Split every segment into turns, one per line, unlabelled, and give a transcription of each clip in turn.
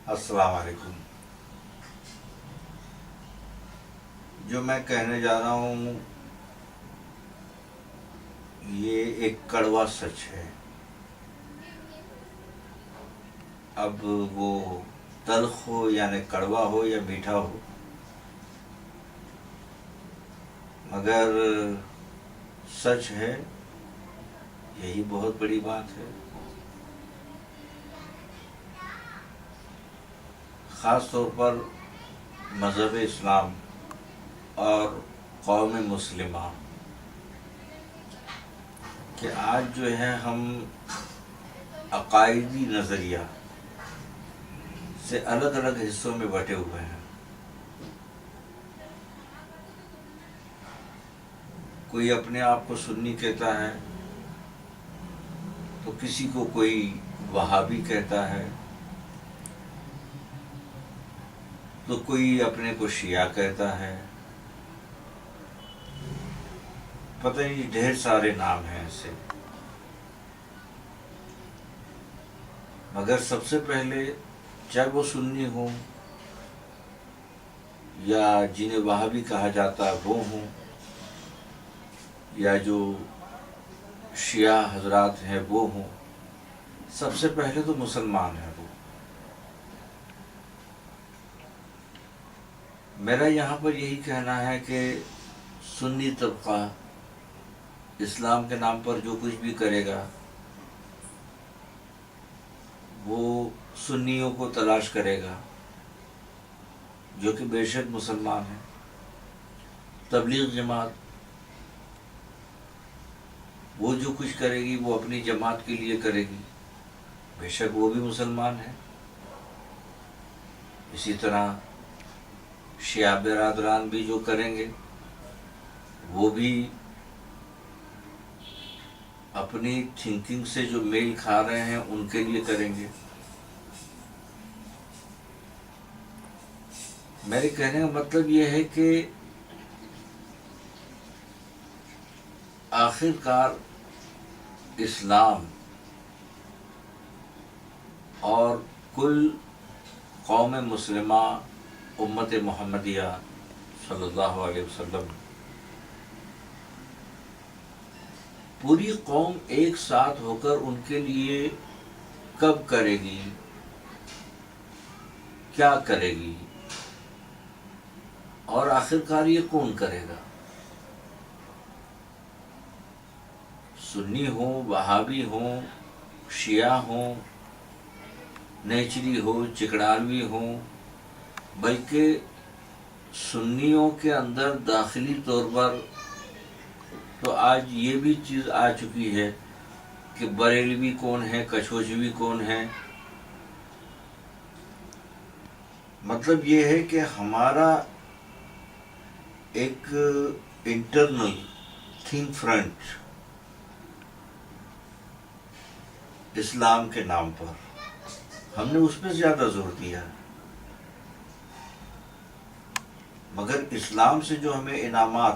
السلام علیکم۔ جو میں کہنے جا رہا ہوں یہ ایک کڑوا سچ ہے۔ اب وہ تلخ ہو یعنی کڑوا ہو یا میٹھا ہو، مگر سچ ہے، یہی بہت بڑی بات ہے۔ خاص طور پر مذہب اسلام اور قوم مسلمہ کہ آج جو ہے ہم عقائدی نظریہ سے الگ الگ حصوں میں بٹے ہوئے ہیں۔ کوئی اپنے آپ کو سنی کہتا ہے تو کسی کو کوئی وہابی کہتا ہے، تو کوئی اپنے کو شیعہ کہتا ہے، پتہ نہیں ڈھیر سارے نام ہیں ایسے۔ مگر سب سے پہلے چاہے وہ سنی ہوں یا جنہیں وہابی کہا جاتا ہے وہ ہوں، یا جو شیعہ حضرات ہیں وہ ہوں، سب سے پہلے تو مسلمان ہیں وہ۔ میرا یہاں پر یہی کہنا ہے کہ سنی طبقہ اسلام کے نام پر جو کچھ بھی کرے گا وہ سنیوں کو تلاش کرے گا جو کہ بے شک مسلمان ہیں۔ تبلیغ جماعت وہ جو کچھ کرے گی وہ اپنی جماعت کے لیے کرے گی، بے شک وہ بھی مسلمان ہے۔ اسی طرح شیعہ برادران بھی جو کریں گے وہ بھی اپنی تھنکنگ سے جو میل کھا رہے ہیں ان کے لیے کریں گے۔ میرے کہنے کا مطلب یہ ہے کہ آخر کار اسلام اور کل قوم مسلمہ امت محمدیہ صلی اللہ علیہ وسلم، پوری قوم ایک ساتھ ہو کر ان کے لیے کب کرے گی، کیا کرے گی، اور آخر کار یہ کون کرے گا؟ سنی ہوں، وہابی ہوں، شیعہ ہوں، نیچری ہو، چکڑالوی ہوں، بلکہ سنیوں کے اندر داخلی طور پر تو آج یہ بھی چیز آ چکی ہے کہ بریلوی کون ہے، کچھوجوی کون ہے۔ مطلب یہ ہے کہ ہمارا ایک انٹرنل تھنک فرنٹ اسلام کے نام پر ہم نے اس پہ زیادہ زور دیا، مگر اسلام سے جو ہمیں انعامات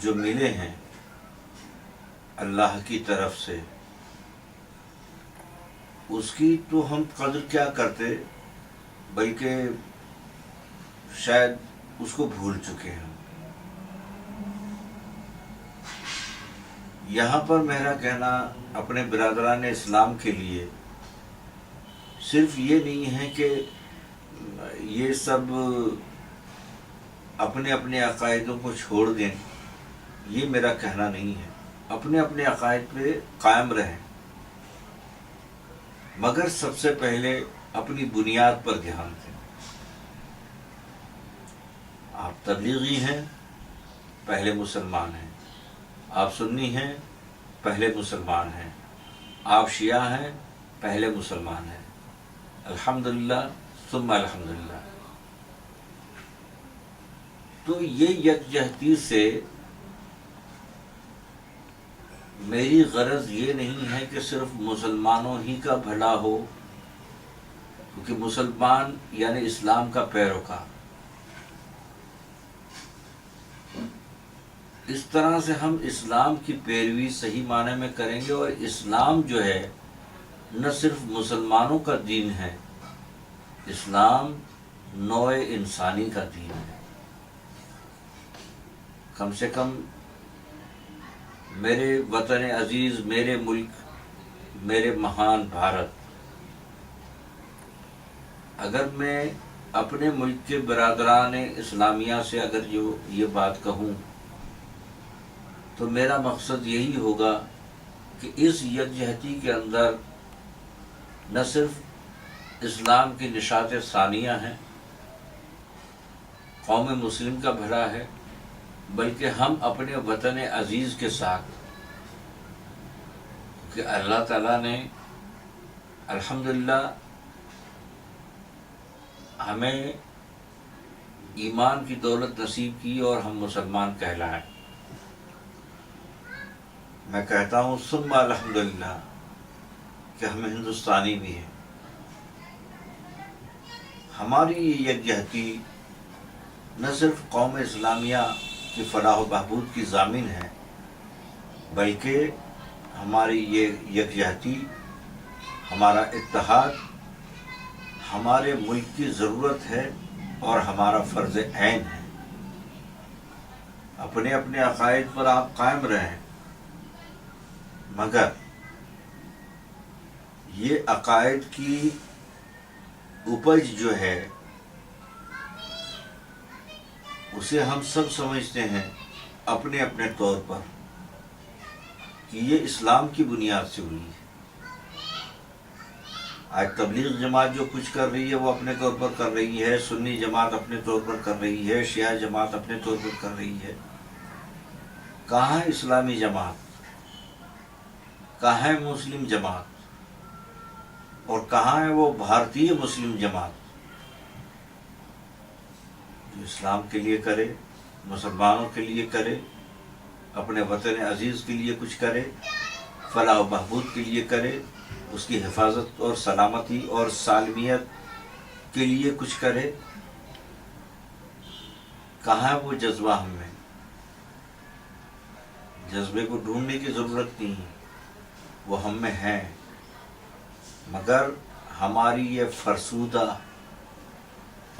جو ملے ہیں اللہ کی طرف سے، اس کی تو ہم قدر کیا کرتے، بلکہ شاید اس کو بھول چکے ہیں۔ یہاں پر میرا کہنا اپنے برادران اسلام کے لیے صرف یہ نہیں ہے کہ یہ سب اپنے اپنے عقائدوں کو چھوڑ دیں، یہ میرا کہنا نہیں ہے۔ اپنے اپنے عقائد پہ قائم رہیں، مگر سب سے پہلے اپنی بنیاد پر دھیان دیں۔ آپ تبلیغی ہیں، پہلے مسلمان ہیں۔ آپ سنی ہیں، پہلے مسلمان ہیں۔ آپ شیعہ ہیں، پہلے مسلمان ہیں۔ الحمدللہ ثم الحمدللہ۔ تو یہ یکجہتی سے میری غرض یہ نہیں ہے کہ صرف مسلمانوں ہی کا بھلا ہو، کیونکہ مسلمان یعنی اسلام کا پیروکار۔ اس طرح سے ہم اسلام کی پیروی صحیح معنی میں کریں گے، اور اسلام جو ہے نہ صرف مسلمانوں کا دین ہے، اسلام نوع انسانی کا دین ہے۔ کم سے کم میرے وطن عزیز، میرے ملک، میرے مہان بھارت، اگر میں اپنے ملک کے برادران اسلامیہ سے اگر یہ بات کہوں تو میرا مقصد یہی ہوگا کہ اس یکجہتی کے اندر نہ صرف اسلام کی نشاط ثانیہ ہیں، قوم مسلم کا بھلا ہے، بلکہ ہم اپنے وطن عزیز کے ساتھ، کہ اللہ تعالیٰ نے الحمدللہ ہمیں ایمان کی دولت نصیب کی اور ہم مسلمان کہلائے۔ میں کہتا ہوں ثم الحمدللہ کہ ہم ہندوستانی بھی ہیں۔ ہماری یہ یکجہتی نہ صرف قوم اسلامیہ کی فلاح و بہبود کی ضامن ہے، بلکہ ہماری یہ یکجہتی، ہمارا اتحاد ہمارے ملک کی ضرورت ہے اور ہمارا فرض عین ہے۔ اپنے اپنے عقائد پر آپ قائم رہیں، مگر یہ عقائد کی اپج جو ہے اسے ہم سب سمجھتے ہیں اپنے اپنے طور پر کہ یہ اسلام کی بنیاد سے ہوئی ہے۔ آج تبلیغ جماعت جو کچھ کر رہی ہے وہ اپنے طور پر کر رہی ہے، سنی جماعت اپنے طور پر کر رہی ہے، شیعہ جماعت اپنے طور پر کر رہی ہے۔ کہاں ہے اسلامی جماعت؟ کہاں ہے مسلم جماعت؟ اور کہاں ہے وہ بھارتی مسلم جماعت جو اسلام کے لیے کرے، مسلمانوں کے لیے کرے، اپنے وطن عزیز کے لیے کچھ کرے، فلاح و بہبود کے لیے کرے، اس کی حفاظت اور سلامتی اور سالمیت کے لیے کچھ کرے؟ کہاں ہے وہ جذبہ ہم میں؟ جذبے کو ڈھونڈنے کی ضرورت نہیں ہے، وہ ہم میں ہے، مگر ہماری یہ فرسودہ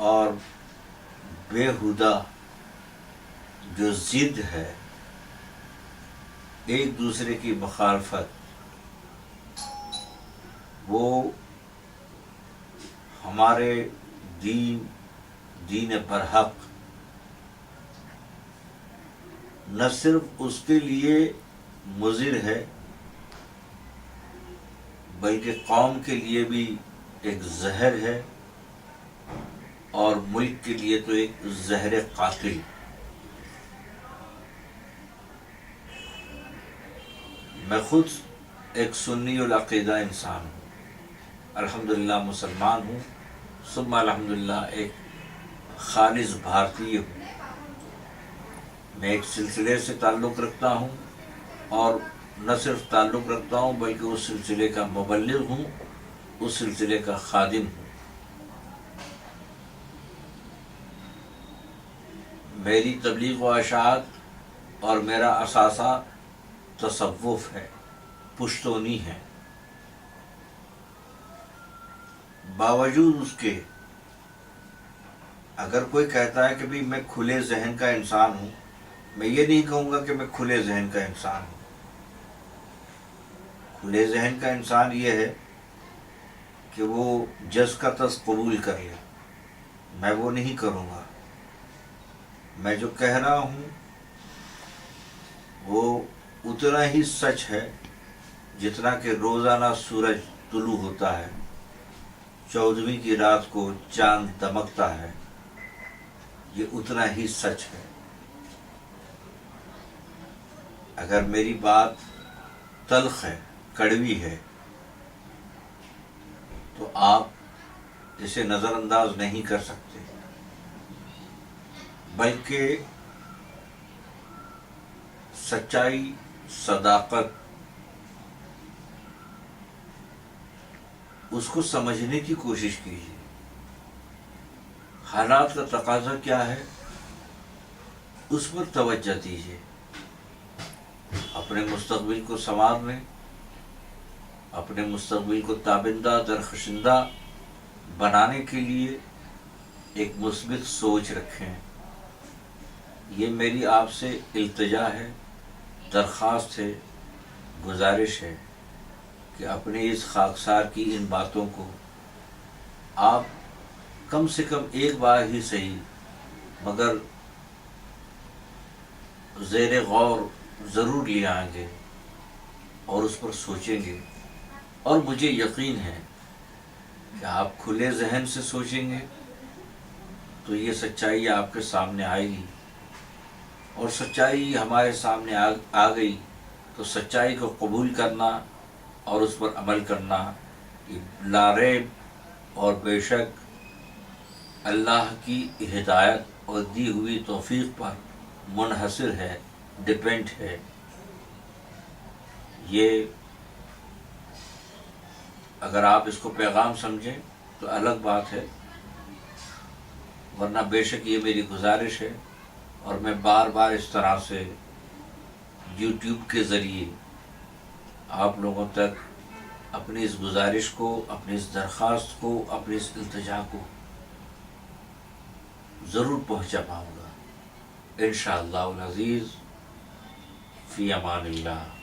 اور بیہودہ جو ضد ہے، ایک دوسرے کی مخالفت، وہ ہمارے دین برحق نہ صرف اس کے لیے مضر ہے بلکہ قوم کے لیے بھی ایک زہر ہے، اور ملک کے لیے تو ایک زہر قاتل۔ میں خود ایک سنی العقیدہ انسان ہوں، الحمدللہ مسلمان ہوں، ثم الحمدللہ ایک خالص بھارتی ہوں۔ میں ایک سلسلے سے تعلق رکھتا ہوں، اور نہ صرف تعلق رکھتا ہوں بلکہ اس سلسلے کا مبلغ ہوں، اس سلسلے کا خادم ہوں۔ میری تبلیغ و اشاعت اور میرا اثاثہ تصوف ہے، پشتونی ہے۔ باوجود اس کے اگر کوئی کہتا ہے کہ بھی میں کھلے ذہن کا انسان ہوں، میں یہ نہیں کہوں گا کہ میں کھلے ذہن کا انسان ہوں۔ کھلے ذہن کا انسان یہ ہے کہ وہ جز کا تز قبول کر لے، میں وہ نہیں کروں گا۔ میں جو کہہ رہا ہوں وہ اتنا ہی سچ ہے جتنا کہ روزانہ سورج طلوع ہوتا ہے، 14ویں کی رات کو چاند دمکتا ہے، یہ اتنا ہی سچ ہے۔ اگر میری بات تلخ ہے، کڑوی ہے، تو آپ اسے نظر انداز نہیں کر سکتے، بلکہ سچائی، صداقت، اس کو سمجھنے کی کوشش کیجیے۔ حالات کا تقاضا کیا ہے اس پر توجہ دیجیے، اپنے مستقبل کو سنوار لیں، اپنے مستقبل کو تابندہ درخشندہ بنانے کے لیے ایک مثبت سوچ رکھیں۔ یہ میری آپ سے التجا ہے، درخواست ہے، گزارش ہے کہ اپنی اس خاکسار کی ان باتوں کو آپ کم سے کم ایک بار ہی صحیح مگر زیر غور ضرور لے آئیں گے اور اس پر سوچیں گے، اور مجھے یقین ہے کہ آپ کھلے ذہن سے سوچیں گے تو یہ سچائی آپ کے سامنے آئے گی، اور سچائی ہمارے سامنے آ گئی تو سچائی کو قبول کرنا اور اس پر عمل کرنا یہ لا ریب اور بے شک اللہ کی ہدایت اور دی ہوئی توفیق پر منحصر ہے، ڈپینڈ ہے۔ یہ اگر آپ اس کو پیغام سمجھیں تو الگ بات ہے، ورنہ بے شک یہ میری گزارش ہے، اور میں بار بار اس طرح سے یوٹیوب کے ذریعے آپ لوگوں تک اپنی اس گزارش کو، اپنی اس درخواست کو، اپنی اس التجا کو ضرور پہنچا پاؤں گا انشاءاللہ العزیز۔ فی امان اللہ۔